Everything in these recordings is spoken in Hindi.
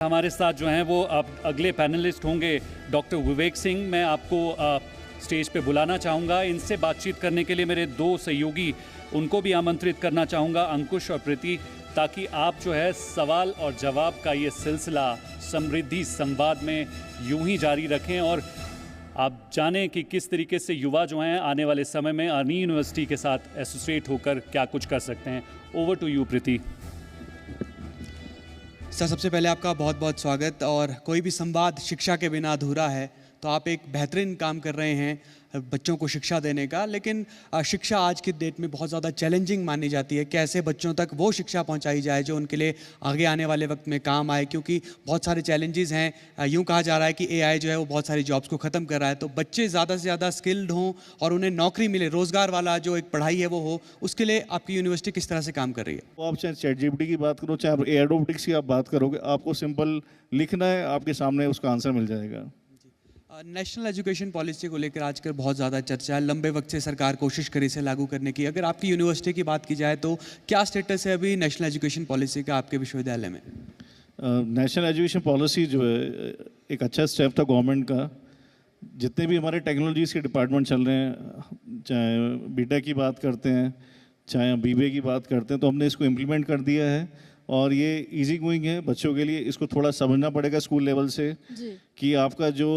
हमारे साथ जो हैं वो अब अगले पैनलिस्ट होंगे डॉक्टर विवेक सिंह। मैं आपको स्टेज पे बुलाना चाहूँगा। इनसे बातचीत करने के लिए मेरे दो सहयोगी उनको भी आमंत्रित करना चाहूँगा, अंकुश और प्रीति, ताकि आप जो है सवाल और जवाब का ये सिलसिला समृद्धि संवाद में यूं ही जारी रखें और आप जानें कि किस तरीके से युवा जो हैं आने वाले समय में अर्नी यूनिवर्सिटी के साथ एसोसिएट होकर क्या कुछ कर सकते हैं। Over to you Preeti. Sir, सबसे पहले आपका बहुत बहुत स्वागत। और कोई भी संवाद शिक्षा के बिना अधूरा है, तो आप एक बेहतरीन काम कर रहे हैं बच्चों को शिक्षा देने का। लेकिन शिक्षा आज की डेट में बहुत ज़्यादा चैलेंजिंग मानी जाती है। कैसे बच्चों तक वो शिक्षा पहुंचाई जाए जो उनके लिए आगे आने वाले वक्त में काम आए, क्योंकि बहुत सारे चैलेंजेस हैं। यूँ कहा जा रहा है कि एआई जो है वो बहुत सारी जॉब्स को ख़त्म कर रहा है। तो बच्चे ज़्यादा से ज़्यादा स्किल्ड हों और उन्हें नौकरी मिले, रोज़गार वाला जो एक पढ़ाई है वो हो, उसके लिए आपकी यूनिवर्सिटी किस तरह से काम कर रही है? तो आप चाहे ChatGPT की बात करो, चाहे आप AI रोबोटिक्स की आप बात करोगे, आपको सिंपल लिखना है, आपके सामने उसका आंसर मिल जाएगा। नेशनल एजुकेशन पॉलिसी को लेकर आजकल बहुत ज़्यादा चर्चा है। लंबे वक्त से सरकार कोशिश करे इसे लागू करने की। अगर आपकी यूनिवर्सिटी की बात की जाए तो क्या स्टेटस है अभी नेशनल एजुकेशन पॉलिसी का आपके विश्वविद्यालय में? नेशनल एजुकेशन पॉलिसी जो है एक अच्छा स्टेप था गवर्नमेंट का। जितने भी हमारे टेक्नोलॉजीज़ के डिपार्टमेंट चल रहे हैं, चाहे बीटेक की बात करते हैं, चाहे BBA की बात करते हैं, तो हमने इसको इम्प्लीमेंट कर दिया है। और ये इजी गोइंग है बच्चों के लिए। इसको थोड़ा समझना पड़ेगा स्कूल लेवल से कि आपका जो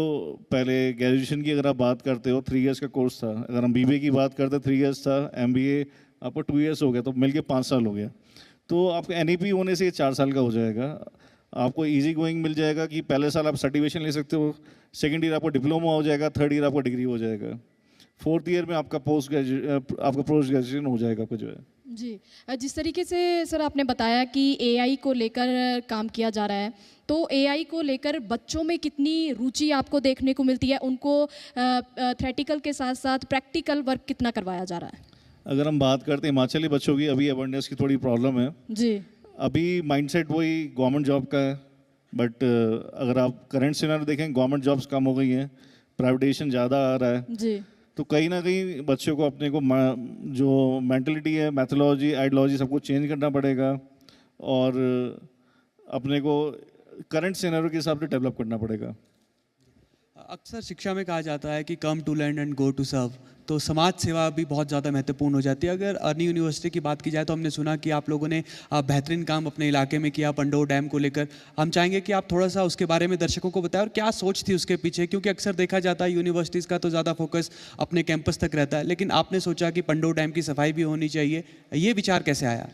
पहले ग्रेजुएशन की अगर आप बात करते हो 3 इयर्स का कोर्स था, अगर हम BBA की बात करते 3 इयर्स था, MBA आपको 2 इयर्स हो गया, तो मिलके 5 साल हो गया। तो आपका NEP होने से ये 4 साल का हो जाएगा। आपको इजी गोइंग मिल जाएगा कि पहले साल आप सर्टिफिकेशन ले सकते हो, सेकेंड ईयर आपको डिप्लोमा हो जाएगा, थर्ड ईयर आपको डिग्री हो जाएगा, फोर्थ ईयर में आपका पोस्ट ग्रेजुएशन हो जाएगा आपका जो है। जी, जिस तरीके से सर आपने बताया कि AI को लेकर काम किया जा रहा है, तो AI को लेकर बच्चों में कितनी रुचि आपको देखने को मिलती है? उनको थ्योरेटिकल के साथ साथ प्रैक्टिकल वर्क कितना करवाया जा रहा है? अगर हम बात करते हैं हिमाचली बच्चों की, अभी अवेयरनेस की थोड़ी प्रॉब्लम है जी। अभी माइंडसेट वही गवर्नमेंट जॉब का है, बट अगर आप करंट सिनेरियो देखें, गवर्नमेंट जॉब्स कम हो गई हैं, प्राइवेटाइजेशन ज़्यादा आ रहा है। जी। तो कहीं ना कहीं बच्चों को अपने को जो मेंटलिटी है, मैथोलॉजी, आइडियोलॉजी सबको चेंज करना पड़ेगा और अपने को करंट सिनेरियो के हिसाब से डेवलप करना पड़ेगा। अक्सर शिक्षा में कहा जाता है कि come to learn and go to serve, तो समाज सेवा भी बहुत ज़्यादा महत्वपूर्ण हो जाती है। अगर अर्नी यूनिवर्सिटी की बात की जाए तो हमने सुना कि आप लोगों ने बेहतरीन काम अपने इलाके में किया पंडोह डैम को लेकर। हम चाहेंगे कि आप थोड़ा सा उसके बारे में दर्शकों को बताएं और क्या सोच थी उसके पीछे, क्योंकि अक्सर देखा जाता है यूनिवर्सिटीज़ का तो ज़्यादा फोकस अपने कैंपस तक रहता है, लेकिन आपने सोचा कि पंडोह डैम की सफाई भी होनी चाहिए। ये विचार कैसे आया?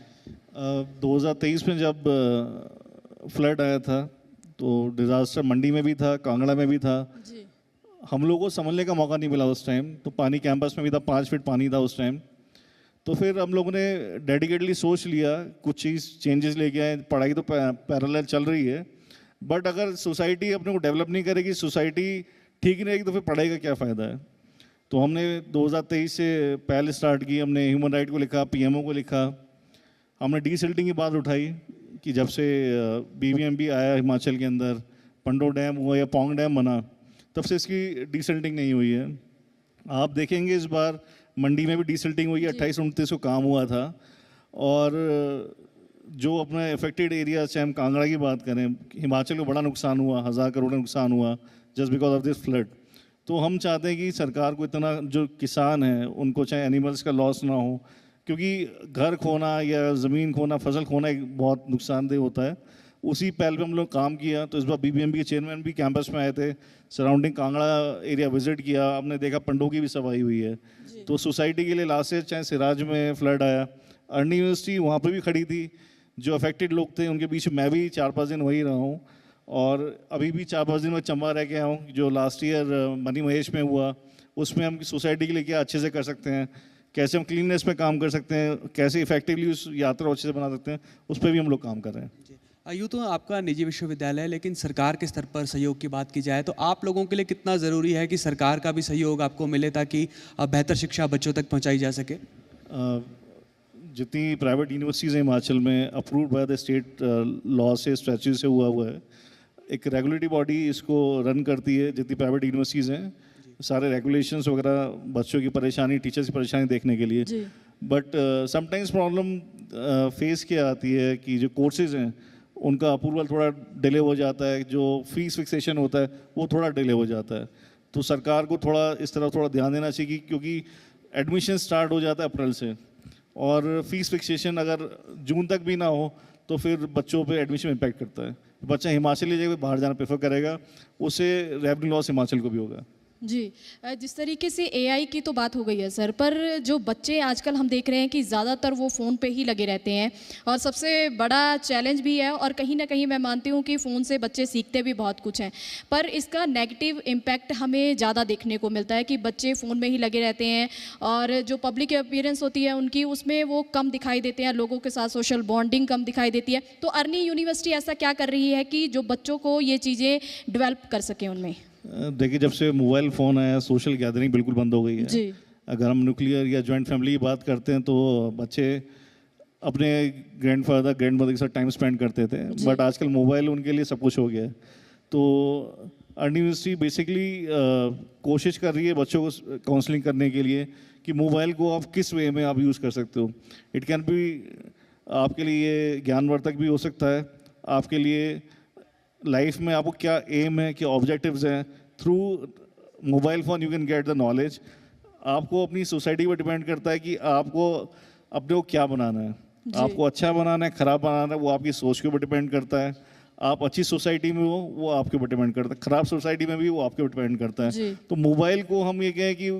2023 में जब फ्लड आया था तो डिज़ास्टर मंडी में भी था, कांगड़ा में भी था। जी। हम लोगों को समझने का मौका नहीं मिला उस टाइम, तो पानी कैंपस में भी था, 5 फीट पानी था उस टाइम। तो फिर हम लोगों ने डेडिकेटली सोच लिया, कुछ चीज़ चेंजेस लेके आए। पढ़ाई तो पैरेलल चल रही है, बट अगर सोसाइटी अपने को डेवलप नहीं करेगी, सोसाइटी ठीक नहीं रहेगी, तो फिर पढ़ाई का क्या फ़ायदा है। तो हमने 2023 से पहले स्टार्ट की। हमने ह्यूमन राइट को लिखा, PMO को लिखा, हमने डीसिल्टिंग की बात उठाई कि जब से BBMP आया हिमाचल के अंदर, पंडोह डैम हुआ या पौंग डैम बना, तब से इसकी डीसिल्टिंग नहीं हुई है। आप देखेंगे इस बार मंडी में भी डीसिल्टिंग हुई है, 28-29 को काम हुआ था। और जो अपना इफेक्टेड एरिया, चाहे हम कांगड़ा की बात करें, हिमाचल को बड़ा नुकसान हुआ, 1000 करोड़ का नुकसान हुआ just because of this flood. तो हम चाहते हैं कि सरकार को इतना, जो किसान हैं उनको चाहे एनिमल्स का लॉस ना हो, क्योंकि घर खोना या ज़मीन खोना, फसल खोना एक बहुत नुकसानदेह होता है। उसी पहल पे हम लोग काम किया। तो इस बार BBMP के चेयरमैन भी कैंपस में आए थे, सराउंडिंग कांगड़ा एरिया विजिट किया, हमने देखा पंडोह की भी सफाई हुई है। तो सोसाइटी के लिए लास्ट ईयर चाहे सिराज में फ्लड आया, अर्नी यूनिवर्सिटी वहाँ पे भी खड़ी थी। जो अफेक्टेड लोग थे उनके बीच मैं भी 4-5 दिन वही रहा हूँ, और अभी भी 4-5 दिन में चंबा रह के आया हूँ। जो लास्ट ईयर मनी महेश में हुआ, उसमें हम सोसाइटी के लिए क्या अच्छे से कर सकते हैं, कैसे हम क्लीननेस में काम कर सकते हैं, कैसे इफेक्टिवली उस यात्रा अच्छे से बना सकते हैं, उस पर भी हम लोग काम कर रहे हैं। यूँ तो आपका निजी विश्वविद्यालय है, लेकिन सरकार के स्तर पर सहयोग की बात की जाए तो आप लोगों के लिए कितना ज़रूरी है कि सरकार का भी सहयोग आपको मिले ताकि बेहतर शिक्षा बच्चों तक पहुंचाई जा सके? जितनी प्राइवेट यूनिवर्सिटीज़ हैं हिमाचल में, approved by the state law से, स्टैट्यूट से हुआ है। एक रेगुलेटरी बॉडी इसको रन करती है। जितनी प्राइवेट यूनिवर्सिटीज़ हैं, सारे रेगुलेशंस वगैरह, बच्चों की परेशानी, टीचर्स की परेशानी देखने के लिए। बट समटाइम्स प्रॉब्लम फेस क्या आती है कि जो कोर्सेज हैं उनका अप्रूवल थोड़ा डिले हो जाता है, जो फीस फिक्सेशन होता है वो थोड़ा डिले हो जाता है। तो सरकार को थोड़ा इस तरफ थोड़ा ध्यान देना चाहिए क्योंकि एडमिशन स्टार्ट हो जाता है अप्रैल से, और फीस फिक्सेशन अगर जून तक भी ना हो तो फिर बच्चों पे एडमिशन इम्पैक्ट करता है। बच्चा हिमाचली जगह बाहर जाना प्रेफर करेगा, उससे रेवेन्यू लॉस हिमाचल को भी होगा। जी, जिस तरीके से एआई की तो बात हो गई है सर, पर जो बच्चे आजकल हम देख रहे हैं कि ज़्यादातर वो फ़ोन पे ही लगे रहते हैं, और सबसे बड़ा चैलेंज भी है, और कहीं ना कहीं मैं मानती हूँ कि फ़ोन से बच्चे सीखते भी बहुत कुछ हैं, पर इसका नेगेटिव इम्पैक्ट हमें ज़्यादा देखने को मिलता है कि बच्चे फ़ोन में ही लगे रहते हैं, और जो पब्लिक अपीयरेंस होती है उनकी, उसमें वो कम दिखाई देते हैं, लोगों के साथ सोशल बॉन्डिंग कम दिखाई देती है। तो अर्नी यूनिवर्सिटी ऐसा क्या कर रही है कि जो बच्चों को ये चीज़ें डेवलप कर सकें उनमें? देखिए, जब से मोबाइल फ़ोन आया सोशल गैदरिंग बिल्कुल बंद हो गई है। जी। अगर हम न्यूक्लियर या जॉइंट फैमिली की बात करते हैं तो बच्चे अपने ग्रैंडफादर ग्रैंडमदर के साथ टाइम स्पेंड करते थे, बट आजकल मोबाइल उनके लिए सब कुछ हो गया है। तो अर्नी यूनिवर्सिटी बेसिकली कोशिश कर रही है बच्चों को काउंसलिंग करने के लिए कि मोबाइल को आप किस वे में आप यूज़ कर सकते हो। इट कैन बी आपके लिए ज्ञानवर्धक भी हो सकता है, आपके लिए लाइफ में आपको क्या एम है, क्या ऑब्जेक्टिव्स हैं, through mobile phone you can get the knowledge. आपको अपनी सोसाइटी पर डिपेंड करता है कि आपको अपने को क्या बनाना है, आपको अच्छा बनाना है, ख़राब बनाना है, वो आपकी सोच के ऊपर डिपेंड करता है। आप अच्छी सोसाइटी में हो वो आपके ऊपर डिपेंड करता है, ख़राब सोसाइटी में भी वो आपके ऊपर डिपेंड करता है। तो मोबाइल को हम ये कहें कि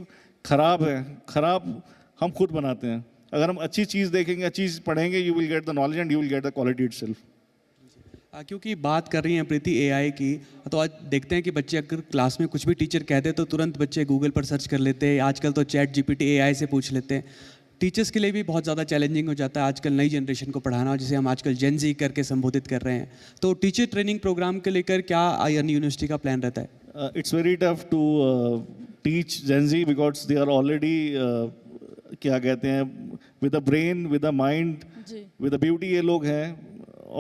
ख़राब है, ख़राब हम खुद बनाते हैं। अगर हम अच्छी चीज़ देखेंगे, अच्छी चीज़ पढ़ेंगे, you will get the knowledge and you will get the quality itself. क्योंकि बात कर रही हैं प्रीति एआई की, तो आज देखते हैं कि बच्चे अगर क्लास में कुछ भी टीचर कहते तो तुरंत बच्चे गूगल पर सर्च कर लेते हैं। आजकल तो चैट जीपीटी एआई से पूछ लेते हैं। टीचर्स के लिए भी बहुत ज़्यादा चैलेंजिंग हो जाता है आजकल नई जनरेशन को पढ़ाना, जिसे हम आजकल जेन जी करके संबोधित कर रहे हैं। तो टीचर ट्रेनिंग प्रोग्राम के लेकर क्या अर्नी यूनिवर्सिटी का प्लान रहता है? It's very tough to teach Gen Z because they are already क्या कहते हैं with a brain, with a mind, with a beauty, ये लोग हैं।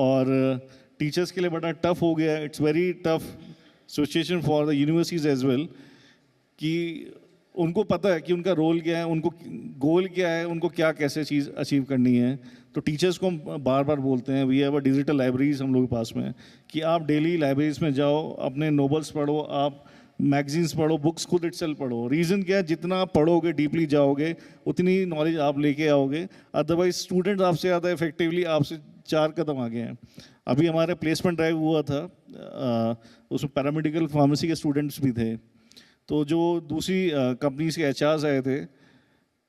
और टीचर्स के लिए बड़ा टफ हो गया है। It's very tough situation for the universities as well कि उनको पता है कि उनका रोल क्या है, उनको गोल क्या है, उनको क्या कैसे चीज़ अचीव करनी है। तो टीचर्स को हम बार बार बोलते हैं, we have a digital libraries हम लोग के पास में, कि आप डेली लाइब्रेरीज में जाओ, अपने नोवेल्स पढ़ो, आप मैगजीन्स पढ़ो, बुक्स खुद इटसेल्फ पढ़ो। रीज़न क्या है, जितना आप पढ़ोगे, डीपली जाओगे, उतनी नॉलेज आप लेके आओगे। अदरवाइज स्टूडेंट आपसे ज़्यादा इफेक्टिवली आपसे 4 कदम आगे हैं। अभी हमारे प्लेसमेंट ड्राइव हुआ था, उसमें पैरामेडिकल फार्मेसी के स्टूडेंट्स भी थे। तो जो दूसरी कंपनीज के एचआर्स आए थे,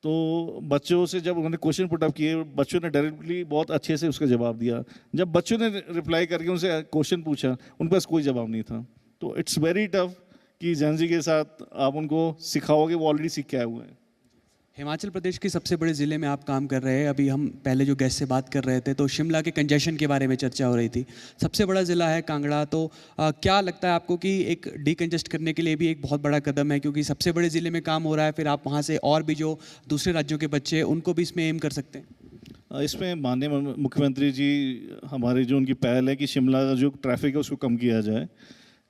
तो बच्चों से जब उन्होंने क्वेश्चन पुट अप किए, बच्चों ने डायरेक्टली बहुत अच्छे से उसका जवाब दिया। जब बच्चों ने रिप्लाई करके उनसे क्वेश्चन पूछा, उनके पास कोई जवाब नहीं था। तो इट्स वेरी टफ कि जेन जी के साथ आप उनको सिखाओगे, वो ऑलरेडी सीख के आए हुए हैं। हिमाचल प्रदेश के सबसे बड़े ज़िले में आप काम कर रहे हैं। अभी हम पहले जो गेस्ट से बात कर रहे थे तो शिमला के कंजेशन के बारे में चर्चा हो रही थी। सबसे बड़ा ज़िला है कांगड़ा, तो क्या लगता है आपको कि एक डीकंजेस्ट करने के लिए भी एक बहुत बड़ा कदम है, क्योंकि सबसे बड़े ज़िले में काम हो रहा है, फिर आप वहाँ से और भी जो दूसरे राज्यों के बच्चे हैं उनको भी इसमें एम कर सकते हैं? इसमें माननीय मुख्यमंत्री जी हमारी जो उनकी पहल है कि शिमला का जो ट्रैफिक है उसको कम किया जाए।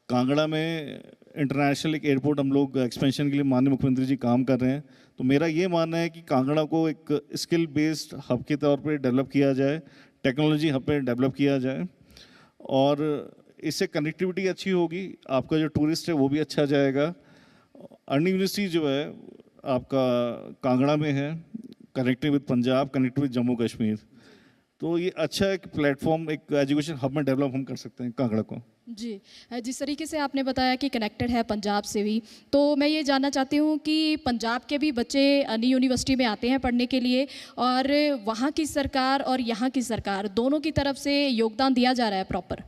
कांगड़ा में इंटरनेशनल एक एयरपोर्ट हम लोग एक्सपेंशन के लिए माननीय मुख्यमंत्री जी काम कर रहे हैं। तो मेरा ये मानना है कि कांगड़ा को एक स्किल बेस्ड हब के तौर पे डेवलप किया जाए, टेक्नोलॉजी हब पे डेवलप किया जाए, और इससे कनेक्टिविटी अच्छी होगी, आपका जो टूरिस्ट है वो भी अच्छा जाएगा। अर्नी यूनिवर्सिटी जो है आपका कांगड़ा में है, connecting with Punjab, connecting with Jammu Kashmir. तो ये अच्छा एक प्लेटफॉर्म, एक एजुकेशन हब में डेवलप हम कर सकते हैं कांगड़ा को। जी, जिस तरीके से आपने बताया कि कनेक्टेड है पंजाब से भी, तो मैं ये जानना चाहती हूँ कि पंजाब के भी बच्चे अर्नी यूनिवर्सिटी में आते हैं पढ़ने के लिए, और वहाँ की सरकार और यहाँ की सरकार दोनों की तरफ से योगदान दिया जा रहा है प्रॉपर?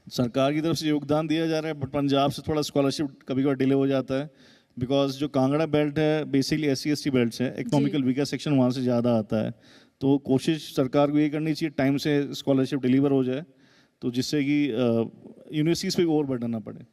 सरकार की तरफ से योगदान दिया जा रहा है, बट पंजाब से थोड़ा स्कॉलरशिप कभी कभी डिले हो जाता है, बिकॉज जो कांगड़ा बेल्ट है बेसिकली SC/ST बेल्ट है, इकोनॉमिकल वीकर सेक्शन वहाँ से ज़्यादा आता है। तो कोशिश सरकार को ये करनी चाहिए टाइम से स्कॉलरशिप डिलीवर हो जाए, तो जिससे कि यूनिवर्सिटीज़ पे और बर्डन ना पड़े।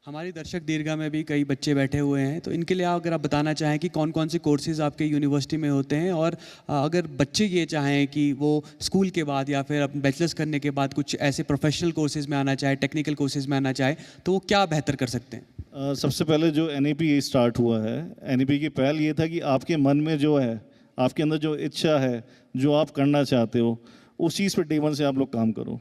हमारी दर्शक दीर्घा में भी कई बच्चे बैठे हुए हैं, तो इनके लिए अगर आप बताना चाहें कि कौन कौन से कोर्सेज आपके यूनिवर्सिटी में होते हैं, और अगर बच्चे ये चाहें कि वो स्कूल के बाद या फिर बैचलर्स करने के बाद कुछ ऐसे प्रोफेशनल कोर्सेज में आना चाहे, टेक्निकल कोर्सेज में आना चाहे, तो वो क्या बेहतर कर सकते हैं? सबसे पहले जो NAP स्टार्ट हुआ है, NAP की पहल ये था कि आपके मन में जो है, आपके अंदर जो इच्छा है, जो आप करना चाहते हो, उस चीज़ पर डे 1 से आप लोग काम करो।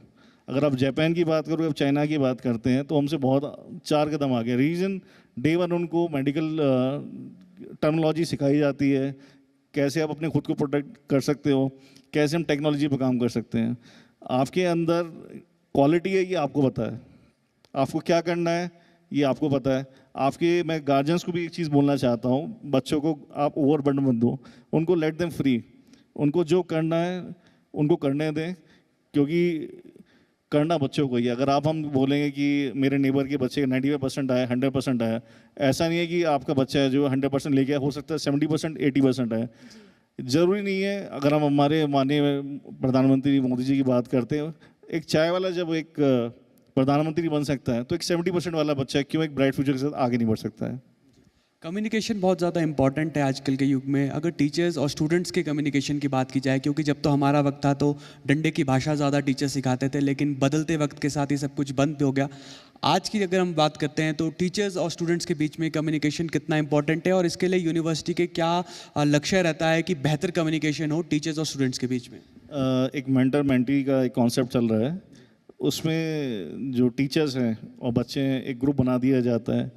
अगर आप जापान की बात करो, आप चाइना की बात करते हैं तो हमसे बहुत 4 कदम आगे। रीजन डे वन उनको मेडिकल टर्मिनोलॉजी सिखाई जाती है, कैसे आप अपने खुद को प्रोटेक्ट कर सकते हो, कैसे हम टेक्नोलॉजी पर काम कर सकते हैं। आपके अंदर क्वालिटी है ये आपको पता है, आपको क्या करना है ये आपको पता है। मैं गार्जियंस को भी एक चीज़ बोलना चाहता हूँ, बच्चों को आप ओवरबर्डन मत दो, उनको लेट देम फ्री, उनको जो करना है उनको करने दें, क्योंकि करना बच्चों को ही। अगर हम बोलेंगे कि मेरे नेबर के बच्चे 95% आए, 100% आया, ऐसा नहीं है कि आपका बच्चा है जो 100% लेके आया, हो सकता है 70%, 80% आए। ज़रूरी नहीं है। अगर हम हमारे माननीय प्रधानमंत्री मोदी जी की बात करते हैं, एक चाय वाला जब एक प्रधानमंत्री बन सकता है तो एक 70% वाला बच्चा क्यों एक ब्राइट फ्यूचर के साथ आगे नहीं बढ़ सकता है। कम्युनिकेशन बहुत ज़्यादा इंपॉर्टेंट है आजकल के युग में। अगर टीचर्स और स्टूडेंट्स के कम्युनिकेशन की बात की जाए, क्योंकि जब तो हमारा वक्त था तो डंडे की भाषा ज़्यादा टीचर सिखाते थे, लेकिन बदलते वक्त के साथ ये सब कुछ बंद हो गया। आज की अगर हम बात करते हैं तो टीचर्स और स्टूडेंट्स के बीच में कम्युनिकेशन कितना इंपॉर्टेंट है, और इसके लिए यूनिवर्सिटी के क्या लक्ष्य रहता है कि बेहतर कम्युनिकेशन हो टीचर्स और स्टूडेंट्स के बीच में? एक मेंटर मेंटी का एक कॉन्सेप्ट चल रहा है, उसमें जो टीचर्स हैं और बच्चे हैं एक ग्रुप बना दिया जाता है।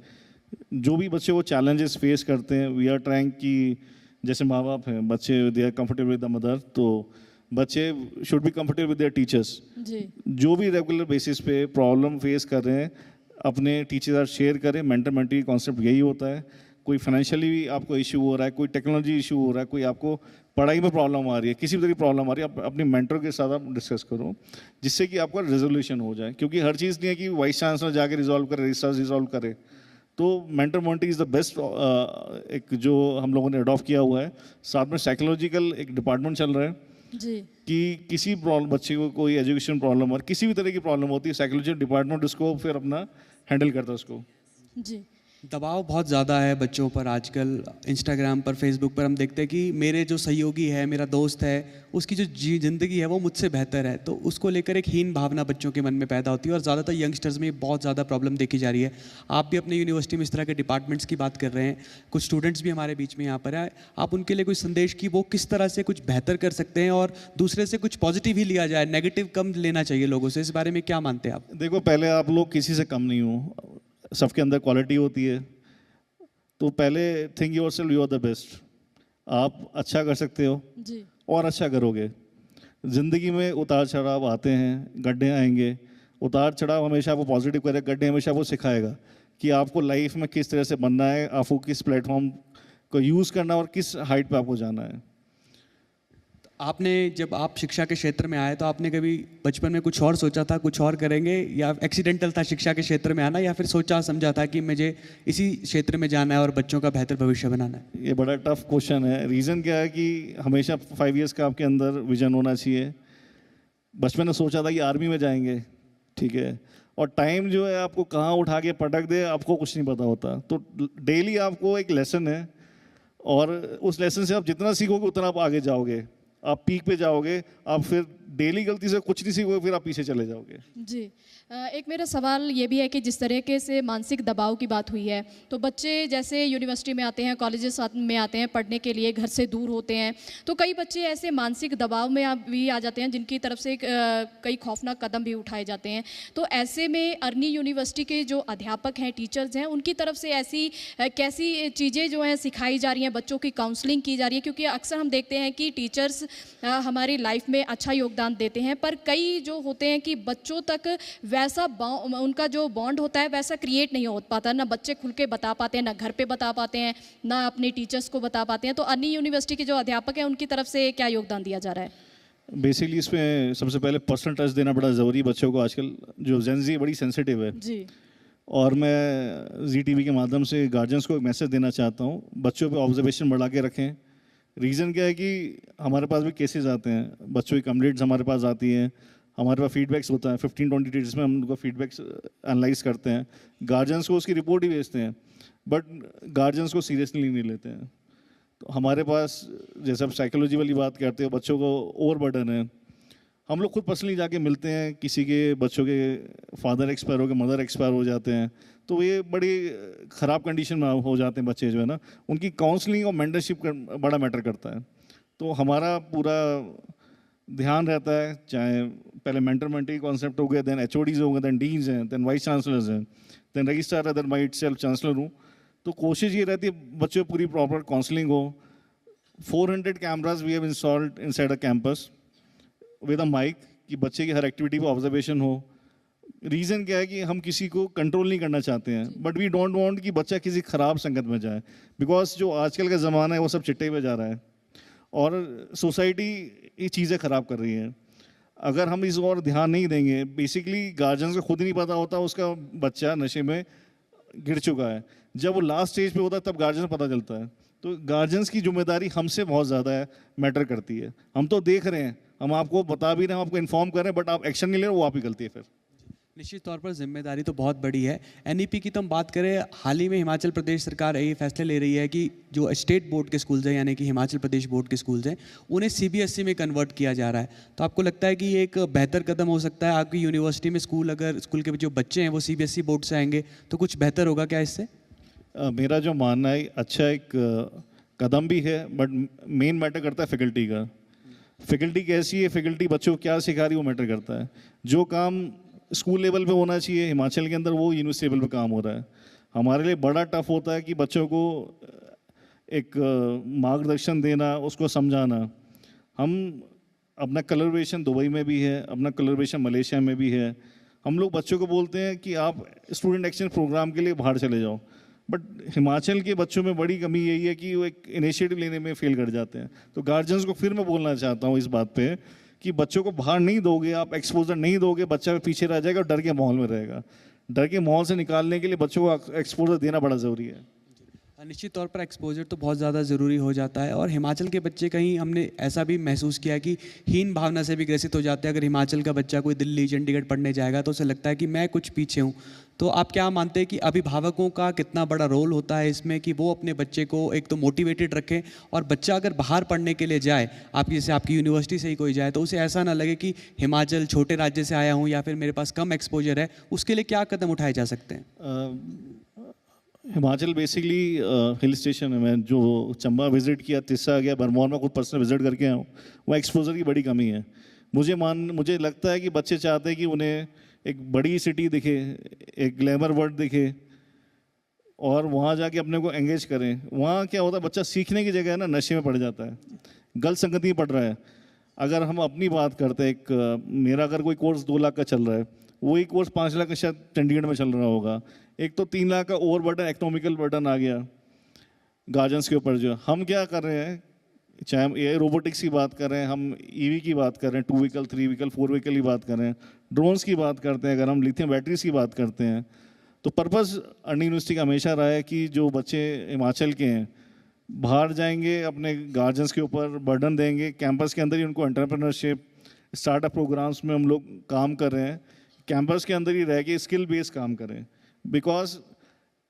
जो भी बच्चे वो चैलेंजेस फेस करते हैं, वी आर ट्राइंग कि जैसे माँ बाप हैं, बच्चे they are comfortable with the mother, तो बच्चे should be comfortable with their teachers. जी जो भी रेगुलर बेसिस पे प्रॉब्लम फेस कर रहे हैं अपने टीचर के साथ शेयर करें। मेंटर मेंटी कॉन्सेप्ट यही होता है। कोई फाइनेंशियली भी आपको इशू हो रहा है, कोई टेक्नोलॉजी इशू हो रहा है, कोई आपको पढ़ाई में प्रॉब्लम आ रही है, किसी भी तरह की प्रॉब्लम आ रही है, अपने मेंटर के साथ आप डिस्कस करो, जिससे कि आपका रेजोल्यूशन हो जाए। क्योंकि हर चीज़ नहीं है कि वाइस चांसलर जाके रिजॉल्व करे, रजिस्ट्रार रिजॉल्व करे। तो mentor mentee is the best एक जो हम लोगों ने अडॉप्ट किया हुआ है। साथ में साइकोलॉजिकल एक डिपार्टमेंट चल रहा है जी कि किसी प्रॉब्लम, बच्चे को कोई एजुकेशन प्रॉब्लम और किसी भी तरह की प्रॉब्लम होती है, साइकोलॉजिकल डिपार्टमेंट उसको फिर अपना हैंडल करता है उसको। जी दबाव बहुत ज़्यादा है बच्चों पर आजकल। इंस्टाग्राम पर, फेसबुक पर हम देखते हैं कि मेरे जो सहयोगी है, मेरा दोस्त है, उसकी जो ज़िंदगी है वो मुझसे बेहतर है, तो उसको लेकर एक हीन भावना बच्चों के मन में पैदा होती है, और ज़्यादातर यंगस्टर्स में बहुत ज़्यादा प्रॉब्लम देखी जा रही है। आप भी अपने यूनिवर्सिटी में इस तरह के डिपार्टमेंट्स की बात कर रहे हैं, कुछ स्टूडेंट्स भी हमारे बीच में यहाँ पर है। आप उनके लिए कोई संदेश कि वो किस तरह से कुछ बेहतर कर सकते हैं और दूसरे से कुछ पॉजिटिव ही लिया जाए, नेगेटिव कम लेना चाहिए लोगों से, इस बारे में क्या मानते हैं आप? देखो, पहले आप लोग किसी से कम नहीं हो, सबके अंदर क्वालिटी होती है। तो पहले think yourself you are the best. आप अच्छा कर सकते हो जी और अच्छा करोगे। ज़िंदगी में उतार चढ़ाव आते हैं, गड्ढे आएंगे। उतार चढ़ाव हमेशा आपको पॉजिटिव करेगा, गड्ढे हमेशा आपको सिखाएगा कि आपको लाइफ में किस तरह से बनना है, आपको किस प्लेटफॉर्म को यूज़ करना है और किस हाइट पे आपको जाना है। आपने जब आप शिक्षा के क्षेत्र में आए तो आपने कभी बचपन में कुछ और सोचा था, कुछ और करेंगे, या एक्सीडेंटल था शिक्षा के क्षेत्र में आना, या फिर सोचा समझा था कि मुझे इसी क्षेत्र में जाना है और बच्चों का बेहतर भविष्य बनाना है? ये बड़ा टफ क्वेश्चन है। रीज़न क्या है कि हमेशा 5 इयर्स का आपके अंदर विजन होना चाहिए। बचपन में सोचा था कि आर्मी में जाएंगे, ठीक है, और टाइम जो है आपको कहाँ उठा के पटक दे आपको कुछ नहीं पता होता। तो डेली आपको एक लेसन है, और उस लेसन से आप जितना सीखोगे उतना आप आगे जाओगे, आप पीक पे जाओगे। आप फिर डेली गलती से कुछ नहीं सीखोगे, फिर आप पीछे चले जाओगे। जी एक मेरा सवाल ये भी है कि जिस तरीके से मानसिक दबाव की बात हुई है, तो बच्चे जैसे यूनिवर्सिटी में आते हैं, कॉलेजेस में आते हैं पढ़ने के लिए, घर से दूर होते हैं, तो कई बच्चे ऐसे मानसिक दबाव में भी आ जाते हैं जिनकी तरफ से कई खौफनाक कदम भी उठाए जाते हैं। तो ऐसे में अर्नी यूनिवर्सिटी के जो अध्यापक हैं, टीचर्स हैं, उनकी तरफ से ऐसी कैसी चीज़ें जो हैं सिखाई जा रही हैं, बच्चों की काउंसलिंग की जा रही है? क्योंकि अक्सर हम देखते हैं कि टीचर्स हमारी लाइफ में अच्छा योगदान देते हैं, पर कई जो होते हैं कि बच्चों तक वैसा उनका जो बॉन्ड होता है वैसा क्रिएट नहीं हो पाता, ना बच्चे खुल के बता पाते हैं, ना घर पे बता पाते हैं, ना अपने टीचर्स को बता पाते हैं। तो अर्नी यूनिवर्सिटी के जो अध्यापक हैं उनकी तरफ से क्या योगदान दिया जा रहा है? बेसिकली इसमें सबसे पहले पर्सनल टच देना बड़ा ज़रूरी है बच्चों को। आजकल जो जेनजी बड़ी सेंसिटिव है, जी और मैं जी टीवी के माध्यम से गार्जियंस को एक मैसेज देना चाहता हूँ, बच्चों पे ऑब्जर्वेशन बढ़ा के रखें। रीज़न क्या है कि हमारे पास भी केसेस आते हैं, बच्चों की कंप्लेंट्स हमारे पास आती हैं, हमारे पास फीडबैक्स होता है 15-20 डेज में, हम उनको फीडबैक्स एनालाइज करते हैं, गार्जियंस को उसकी रिपोर्ट ही भेजते हैं, बट गार्जियंस को सीरियसली नहीं लेते हैं। तो हमारे पास जैसे आप साइकोलॉजी वाली बात करते हो, बच्चों को ओवरबर्डन है, हम लोग खुद पर्सनली जाके मिलते हैं, किसी के बच्चों के फादर एक्सपायर हो गए, मदर एक्सपायर हो जाते हैं, तो ये बड़ी ख़राब कंडीशन में हो जाते हैं बच्चे जो है ना, उनकी काउंसलिंग और मेंटरशिप बड़ा मैटर करता है। तो हमारा पूरा ध्यान रहता है, चाहे पहले मेंटर मेंटी कॉन्सेप्ट हो गया, देन एचओडीज हो गए, देन डीन्स हैं, देन वाइस चांसलर्स हैं, देन रजिस्ट्रार है, देन मैं सेल्फ चांसलर हूँ। तो कोशिश ये रहती है बच्चों की पूरी प्रॉपर काउंसलिंग हो। 400 cameras we have installed inside a campus with a mic, कि बच्चे की हर एक्टिविटी पर ऑब्जर्वेशन हो। रीज़न क्या है कि हम किसी को कंट्रोल नहीं करना चाहते हैं, बट वी डोंट वांट कि बच्चा किसी खराब संगत में जाए, बिकॉज जो आजकल का ज़माना है वो सब चिट्टे पे जा रहा है और सोसाइटी ये चीज़ें ख़राब कर रही है। अगर हम इस और ध्यान नहीं देंगे, बेसिकली गार्जियंस को खुद ही नहीं पता होता उसका बच्चा नशे में गिर चुका है। जब वो लास्ट स्टेज पे होता है तब गार्जियन पता चलता है। तो गार्जियंस की जिम्मेदारी हमसे बहुत ज़्यादा है, मैटर करती है। हम तो देख रहे हैं, हम आपको बता भी रहे हैं, हम आपको इन्फॉर्म कर रहे हैं, बट आप एक्शन नहीं ले रहे, वो आप ही गलती है फिर। निश्चित तौर पर जिम्मेदारी तो बहुत बड़ी है। एनईपी की तो हम बात करें, हाल ही में हिमाचल प्रदेश सरकार ये फैसले ले रही है कि जो स्टेट बोर्ड के स्कूल्स हैं, यानी कि हिमाचल प्रदेश बोर्ड के स्कूल्स हैं, उन्हें सीबीएसई में कन्वर्ट किया जा रहा है। तो आपको लगता है कि ये एक बेहतर कदम हो सकता है? आपकी यूनिवर्सिटी में अगर स्कूल के जो बच्चे हैं वो सीबीएसई बोर्ड से आएंगे तो कुछ बेहतर होगा क्या इससे? मेरा जो मानना है, अच्छा एक कदम भी है, बट मेन मैटर करता है फैकल्टी का। फैकल्टी कैसी है, फैकल्टी बच्चों को क्या सिखा रही है, वो मैटर करता है। जो काम स्कूल लेवल पे होना चाहिए हिमाचल के अंदर, वो यूनिवर्सिटी लेवल पे काम हो रहा है। हमारे लिए बड़ा टफ होता है कि बच्चों को एक मार्गदर्शन देना, उसको समझाना। हम अपना कलरवेशन दुबई में भी है, अपना कलरवेशन मलेशिया में भी है। हम लोग बच्चों को बोलते हैं कि आप स्टूडेंट एक्सचेंज प्रोग्राम के लिए बाहर चले जाओ, बट हिमाचल के बच्चों में बड़ी कमी यही है कि वो एक इनिशिएटिव लेने में फेल कर जाते हैं। तो गार्जियंस को फिर मैं बोलना चाहता हूँ इस बात पे कि बच्चों को बाहर नहीं दोगे, आप एक्सपोजर नहीं दोगे, बच्चा पीछे रह जाएगा और डर के माहौल में रहेगा। डर के माहौल से निकालने के लिए बच्चों को एक्सपोजर देना बड़ा ज़रूरी है। निश्चित तौर पर एक्सपोजर तो बहुत ज़्यादा ज़रूरी हो जाता है, और हिमाचल के बच्चे कहीं हमने ऐसा भी महसूस किया कि हीन भावना से भी ग्रसित हो जाते हैं। अगर हिमाचल का बच्चा कोई दिल्ली चंडीगढ़ पढ़ने जाएगा तो उसे लगता है कि मैं कुछ पीछे हूँ। तो आप क्या मानते हैं कि अभिभावकों का कितना बड़ा रोल होता है इसमें कि वो अपने बच्चे को एक तो मोटिवेटेड रखें, और बच्चा अगर बाहर पढ़ने के लिए जाए, आप जैसे आपकी यूनिवर्सिटी से ही कोई जाए, तो उसे ऐसा ना लगे कि हिमाचल छोटे राज्य से आया हूँ या फिर मेरे पास कम एक्सपोजर है। उसके लिए क्या कदम उठाए जा सकते हैं? हिमाचल बेसिकली हिल स्टेशन है। मैं जो चंबा विज़िट किया, तिस्सा गया, भरमौर में खुद पर्सनल विज़िट करके आया हूँ, वो एक्सपोजर की बड़ी कमी है। मुझे लगता है कि बच्चे चाहते हैं कि उन्हें एक बड़ी सिटी दिखे, एक ग्लैमर वर्ल्ड दिखे, और वहाँ जाके अपने को एंगेज करें। वहाँ क्या होता है, बच्चा सीखने की जगह है ना, नशे में पड़ जाता है, गलत संगति में पड़ रहा है। अगर हम अपनी बात करते हैं, मेरा अगर कोई कोर्स 2 लाख का चल रहा है, वही कोर्स 5 लाख का शायद चंडीगढ़ में चल रहा होगा। एक तो 3 लाख का ओवर बर्डन, इकोनॉमिकल बर्डन आ गया गार्जियंस के ऊपर। जो हम क्या कर रहे हैं, चाहे हम एआई रोबोटिक्स की बात कर रहे हैं, हम ईवी की बात कर रहे हैं, 2 व्हीकल 3 व्हीकल 4 व्हीकल की बात कर रहे हैं, ड्रोन्स की बात करते हैं, अगर हम लिथियम बैटरीज की बात करते हैं, तो पर्पस अर्नी यूनिवर्सिटी का हमेशा रहा है कि जो बच्चे हिमाचल के हैं बाहर जाएंगे, अपने गार्जियंस के ऊपर बर्डन देंगे। कैंपस के अंदर ही उनको एंटरप्रेन्योरशिप, स्टार्टअप प्रोग्राम्स में हम लोग काम कर रहे हैं। कैंपस के अंदर ही रह के स्किल बेस्ड काम करें, बिकॉज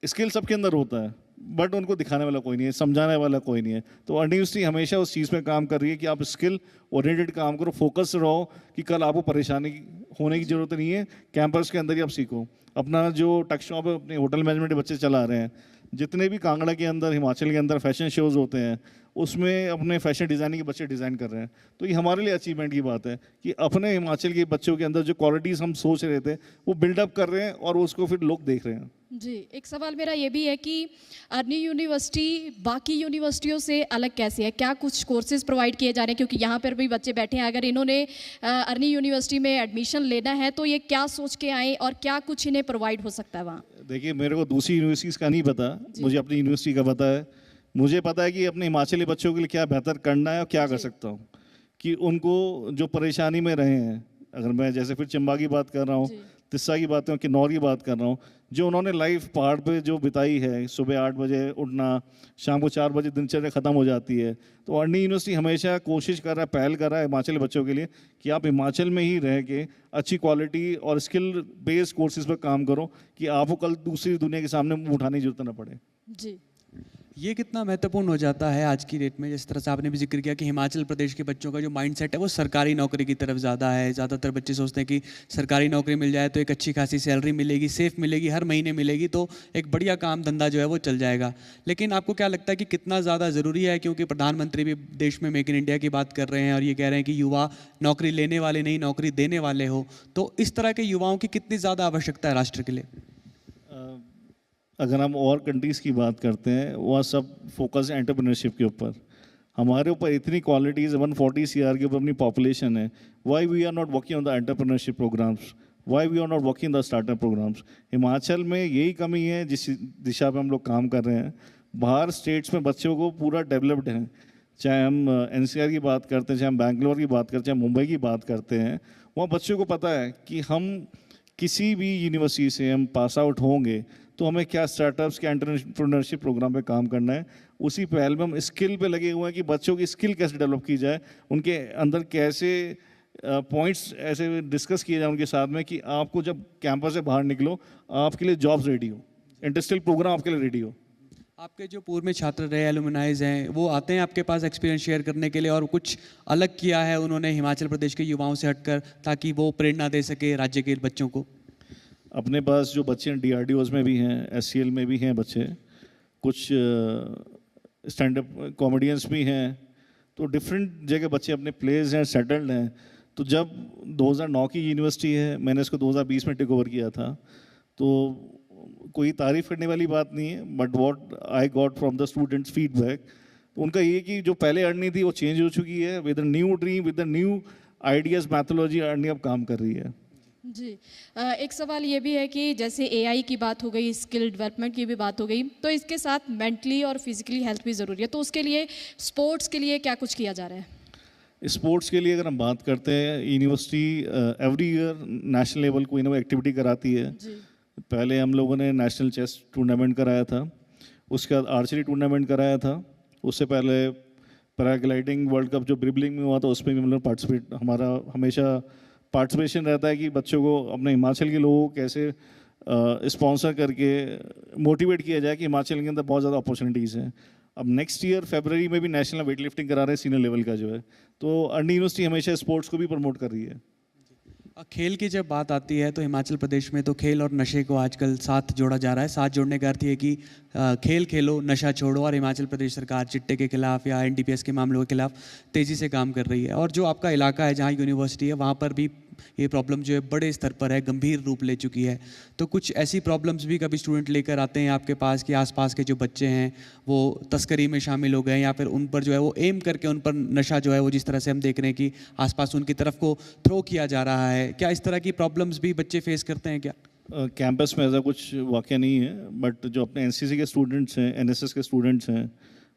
स्किल सबके अंदर होता है, बट उनको दिखाने वाला कोई नहीं है, समझाने वाला कोई नहीं है। तो अर्नी यूनिवर्सिटी हमेशा उस चीज़ में काम कर रही है कि आप स्किल ओरिएंटेड काम करो, फोकस रहो, कि कल आपको परेशानी होने की ज़रूरत नहीं है। कैंपस के अंदर ही आप सीखो। अपना जो टक शॉप है, अपने होटल मैनेजमेंट के बच्चे चला रहे हैं, जितने भी कांगड़ा के अंदर, हिमाचल के अंदर फैशन शोज़ होते हैं, उसमें अपने फैशन डिज़ाइनिंग के बच्चे डिज़ाइन कर रहे हैं। तो ये हमारे लिए अचीवमेंट की बात है कि अपने हिमाचल के बच्चों के अंदर जो क्वालिटीज़ हम सोच रहे थे वो बिल्डअप कर रहे हैं, और उसको फिर लोग देख रहे हैं। जी, एक सवाल मेरा ये भी है कि अर्नी यूनिवर्सिटी बाकी यूनिवर्सिटियों से अलग कैसे है? क्या कुछ कोर्सेज प्रोवाइड किए जा रहे हैं? क्योंकि यहाँ पर भी बच्चे बैठे हैं, अगर इन्होंने अर्नी यूनिवर्सिटी में एडमिशन लेना है तो ये क्या सोच के आए और क्या कुछ इन्हें प्रोवाइड हो सकता है वहाँ? देखिए, मेरे को दूसरी यूनिवर्सिटीज़ का नहीं पता, मुझे अपनी यूनिवर्सिटी का पता है। मुझे पता है कि अपने हिमाचली बच्चों के लिए क्या बेहतर करना है और क्या कर सकता हूँ, कि उनको जो परेशानी में रहे हैं, अगर मैं जैसे फिर चंबा की बात कर रहा हूँ, तिस्सा की बात कर रहा हूँ, किन्नौर की बात कर रहा हूँ, जो उन्होंने लाइफ पहाड़ पे जो बिताई है, सुबह 8 बजे उठना, शाम को 4 बजे दिनचर्या ख़त्म हो जाती है। तो अर्नी यूनिवर्सिटी हमेशा कोशिश कर रहा है, पहल कर रहा है हिमाचली बच्चों के लिए कि आप हिमाचल में ही रह के अच्छी क्वालिटी और स्किल बेस्ड कोर्सेज पर काम करो, कि आपको कल दूसरी दुनिया के सामने मुँह उठाने की जरूरत ना पड़े। जी, ये कितना महत्वपूर्ण हो जाता है आज की डेट में, जिस तरह से आपने भी जिक्र किया कि हिमाचल प्रदेश के बच्चों का जो माइंडसेट है वो सरकारी नौकरी की तरफ ज़्यादा है। ज़्यादातर बच्चे सोचते हैं कि सरकारी नौकरी मिल जाए तो एक अच्छी खासी सैलरी मिलेगी, सेफ मिलेगी, हर महीने मिलेगी, तो एक बढ़िया काम धंधा जो है वो चल जाएगा। लेकिन आपको क्या लगता है कि कितना ज़्यादा ज़रूरी है, क्योंकि प्रधानमंत्री भी देश में मेक इन इंडिया की बात कर रहे हैं और ये कह रहे हैं कि युवा नौकरी लेने वाले नहीं नौकरी देने वाले हो, तो इस तरह के युवाओं की कितनी ज़्यादा आवश्यकता है राष्ट्र के लिए? अगर हम और कंट्रीज़ की बात करते हैं, वह सब फोकस है एंटरप्रेन्योरशिप के ऊपर। हमारे ऊपर इतनी क्वालिटीज़ 140 CR के ऊपर अपनी पॉपुलेशन है, why we are not working on the entrepreneurship programmes, why we are not working the startup programmes. Himachal में यही कमी है जिस दिशा पे हम लोग काम कर रहे हैं। बाहर स्टेट्स में बच्चों को पूरा डेवलप्ड है, चाहे हम NCR की बात करते हैं, चाहे हम बैंगलोर की बात करते हैं, चाहे मुंबई की बात करते हैं, वहाँ बच्चों को पता है कि हम किसी भी यूनिवर्सिटी से हम पास आउट होंगे तो हमें क्या स्टार्टअप्स, क्या एंटरप्रेन्योरशिप प्रोग्राम पे काम करना है। उसी पहल में हम स्किल पे लगे हुए हैं कि बच्चों की स्किल कैसे डेवलप की जाए, उनके अंदर कैसे पॉइंट्स ऐसे डिस्कस किए जाए उनके साथ में कि आपको जब कैंपस से बाहर निकलो आपके लिए जॉब्स रेडी हो, इंडस्ट्रियल प्रोग्राम आपके लिए रेडी हो। आपके जो पूर्व में छात्र रहे, एलुमनाइज हैं, वो आते हैं आपके पास एक्सपीरियंस शेयर करने के लिए और कुछ अलग किया है उन्होंने हिमाचल प्रदेश के युवाओं से हटकर, ताकि वो प्रेरणा दे सके राज्य के बच्चों को? अपने पास जो बच्चे हैं DRDOs में भी हैं, SCL में भी हैं बच्चे, कुछ स्टैंड अप कॉमेडियंस भी हैं, तो डिफरेंट जगह बच्चे अपने प्लेस हैं, सेटल्ड हैं। तो जब 2009 की यूनिवर्सिटी है, मैंने इसको 2020 में टेक ओवर किया था, तो कोई तारीफ करने वाली बात नहीं है, but what I got from the students feedback, उनका ये कि जो पहले अर्निंग थी वो चेंज हो चुकी है, with the new dream, with the new ideas, मैथोलॉजी अर्निंग अब काम कर रही है। जी एक सवाल ये भी है कि जैसे AI की बात हो गई, स्किल डेवलपमेंट की भी बात हो गई, तो इसके साथ मेंटली और फिजिकली हेल्थ भी ज़रूरी है, तो उसके लिए स्पोर्ट्स के लिए क्या कुछ किया जा रहा है? स्पोर्ट्स के लिए अगर हम बात करते हैं, university every year national level कोई ना कोई एक्टिविटी कराती है। जी पहले हम लोगों ने नेशनल चेस टूर्नामेंट कराया था, उसके बाद आर्चरी टूर्नामेंट कराया था, उससे पहले पैराग्लाइडिंग वर्ल्ड कप जो ब्रिबलिंग में हुआ था उसमें भी हम लोग पार्टिसिपेट, हमारा हमेशा पार्टिसिपेशन रहता है कि बच्चों को, अपने हिमाचल के लोगों को कैसे स्पॉन्सर करके मोटिवेट किया जाए कि हिमाचल के अंदर बहुत ज़्यादा अपॉर्चुनिटीज़ हैं। अब नेक्स्ट ईयर फरवरी में भी नेशनल वेट लिफ्टिंग करा रहे हैं, सीनियर लेवल का जो है, तो अर्नी यूनिवर्सिटी हमेशा स्पोर्ट्स को भी प्रमोट कर रही है। खेल की जब बात आती है तो हिमाचल प्रदेश में तो खेल और नशे को आजकल साथ जोड़ा जा रहा है। साथ जोड़ने का अर्थ ये कि खेल खेलो, नशा छोड़ो, और हिमाचल प्रदेश सरकार चिट्टे के खिलाफ या NDPS के मामलों के खिलाफ तेज़ी से काम कर रही है। और जो आपका इलाका है जहाँ यूनिवर्सिटी है, वहाँ पर भी ये प्रॉब्लम जो है बड़े स्तर पर है, गंभीर रूप ले चुकी है। तो कुछ ऐसी प्रॉब्लम्स भी कभी स्टूडेंट लेकर आते हैं आपके पास कि आसपास के जो बच्चे हैं वो तस्करी में शामिल हो गए, या फिर उन पर जो है वो एम करके उन पर नशा जो है वो, जिस तरह से हम देख रहे हैं कि आसपास उनकी तरफ को थ्रो किया जा रहा है, क्या इस तरह की प्रॉब्लम्स भी बच्चे फेस करते हैं क्या? कैंपस में ऐसा कुछ वाक़या नहीं है, बट जो अपने NCC के स्टूडेंट्स हैं, NSS के स्टूडेंट्स हैं,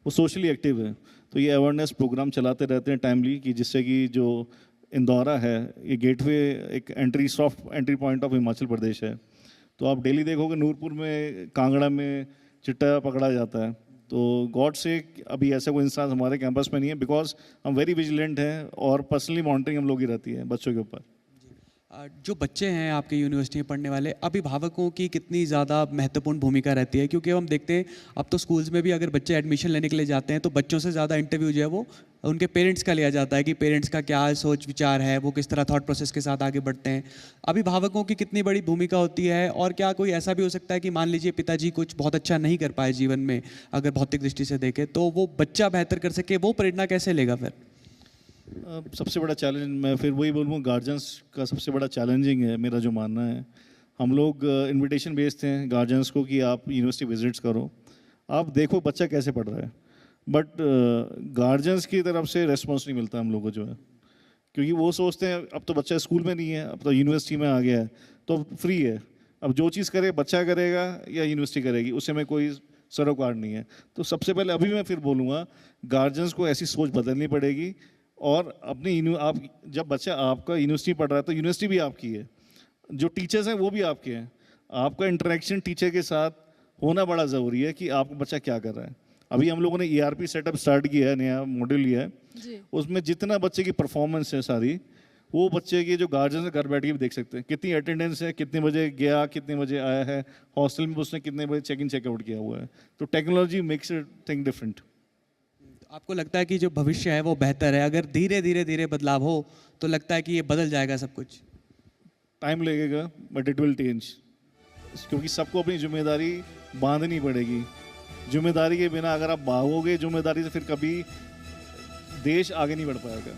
वो सोशली एक्टिव हैं, तो ये अवेयरनेस प्रोग्राम चलाते रहते हैं टाइमली, कि जिससे कि जो इंदौरा है, ये गेटवे, एक entry, soft entry point of Himachal Pradesh है। तो आप डेली देखोगे नूरपुर में, कांगड़ा में चिट्टा पकड़ा जाता है। तो गॉड से अभी ऐसा कोई इंसान हमारे कैंपस में नहीं है, बिकॉज हम वेरी विजिलेंट हैं और पर्सनली मॉनिटरिंग हम लोग ही रहती है बच्चों के ऊपर। जो बच्चे हैं आपके यूनिवर्सिटी में पढ़ने वाले, अभिभावकों की कितनी ज़्यादा महत्वपूर्ण भूमिका रहती है? क्योंकि हम देखते हैं अब तो स्कूल्स में भी अगर बच्चे एडमिशन लेने के लिए जाते हैं तो बच्चों से ज़्यादा इंटरव्यू जो है वो उनके पेरेंट्स का लिया जाता है कि पेरेंट्स का क्या सोच विचार है, वो किस तरह थॉट प्रोसेस के साथ आगे बढ़ते हैं। अभिभावकों की कितनी बड़ी भूमिका होती है, और क्या कोई ऐसा भी हो सकता है कि मान लीजिए पिताजी कुछ बहुत अच्छा नहीं कर पाए जीवन में, अगर भौतिक दृष्टि से देखें, तो वो बच्चा बेहतर कर सके, वो प्रेरणा कैसे लेगा फिर? सबसे बड़ा चैलेंज मैं फिर वही बोलूँगा, गार्जियंस का सबसे बड़ा चैलेंजिंग है, मेरा जो मानना है। हम लोग इनविटेशन भेजते हैं गार्जियंस को कि आप यूनिवर्सिटी विजिट्स करो, आप देखो बच्चा कैसे पढ़ रहा है, बट गार्जियंस की तरफ से रेस्पॉन्स नहीं मिलता हम लोग को जो है, क्योंकि वो सोचते हैं अब तो बच्चा स्कूल में नहीं है, अब तो यूनिवर्सिटी में आ गया है, तो फ्री है, अब जो चीज़ करे बच्चा करेगा या यूनिवर्सिटी करेगी, उससे में कोई सरोकार नहीं है। तो सबसे पहले अभी मैं फिर बोलूँगा, गार्जियंस को ऐसी सोच बदलनी पड़ेगी, और अपनी आप जब बच्चा आपका यूनिवर्सिटी पढ़ रहा है तो यूनिवर्सिटी भी आपकी है, जो टीचर्स हैं वो भी आपके हैं, आपका इंटरेक्शन टीचर के साथ होना बड़ा ज़रूरी है कि आपका बच्चा क्या कर रहा है। अभी हम लोगों ने ERP सेटअप स्टार्ट किया है, नया मॉड्यूल लिया है, उसमें जितना बच्चे की परफॉर्मेंस है सारी, वो बच्चे के जो गार्जियन है घर बैठ के भी देख सकते हैं कितनी अटेंडेंस है, कितने बजे गया, कितने बजे आया है, हॉस्टल में उसने कितने बजे चेक इन चेकआउट किया हुआ है। तो technology makes it think different. आपको लगता है कि जो भविष्य है वो बेहतर है? अगर धीरे धीरे धीरे बदलाव हो तो लगता है कि ये बदल जाएगा सब कुछ? टाइम लगेगा बट इट विल चेंज, क्योंकि सबको अपनी जिम्मेदारी बांधनी पड़ेगी। जिम्मेदारी के बिना अगर आप भागोगे जिम्मेदारी से, फिर कभी देश आगे नहीं बढ़ पाएगा।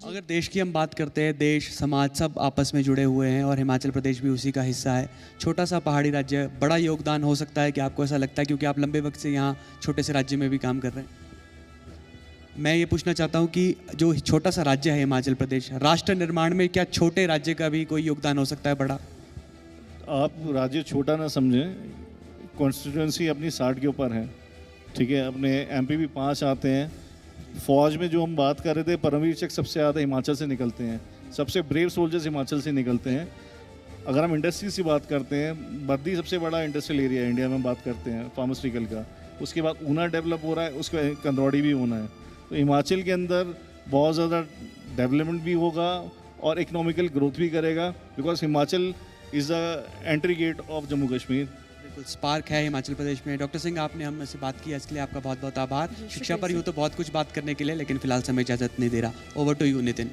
अगर देश की हम बात करते हैं, देश समाज सब आपस में जुड़े हुए हैं और हिमाचल प्रदेश भी उसी का हिस्सा है। छोटा सा पहाड़ी राज्य, बड़ा योगदान हो सकता है कि आपको ऐसा लगता है, क्योंकि आप लंबे वक्त से यहाँ छोटे से राज्य में भी काम कर रहे हैं। मैं ये पूछना चाहता हूँ कि जो छोटा सा राज्य है हिमाचल प्रदेश, राष्ट्र निर्माण में क्या छोटे राज्य का भी कोई योगदान हो सकता है बड़ा? आप राज्य छोटा ना समझें, कॉन्स्टिट्यूंसी अपनी 60 के ऊपर है, ठीक है। अपने एमपी भी 5 आते हैं। फौज में जो हम बात कर रहे थे, परमवीर चक्र सबसे ज़्यादा हिमाचल से निकलते हैं, सबसे ब्रेव सोल्जर्स हिमाचल से निकलते हैं। अगर हम इंडस्ट्रीज की बात करते हैं, बद्दी सबसे बड़ा इंडस्ट्रियल एरिया है इंडिया में, बात करते हैं फार्मास्यूटिकल का। उसके बाद ऊना डेवलप हो रहा है, उसके बाद कंदौड़ी भी होना है। तो हिमाचल के अंदर बहुत ज़्यादा डेवलपमेंट भी होगा और इकोनॉमिकल ग्रोथ भी करेगा, because Himachal is the entry gate of Jammu Kashmir. बिल्कुल स्पार्क है हिमाचल प्रदेश में। डॉक्टर सिंह, आपने हमसे बात की, इसके लिए आपका बहुत बहुत आभार। शिक्षा पर यूँ तो बहुत कुछ बात करने के लिए, लेकिन फिलहाल समय इजाज़त नहीं दे रहा। Over to you Nitin.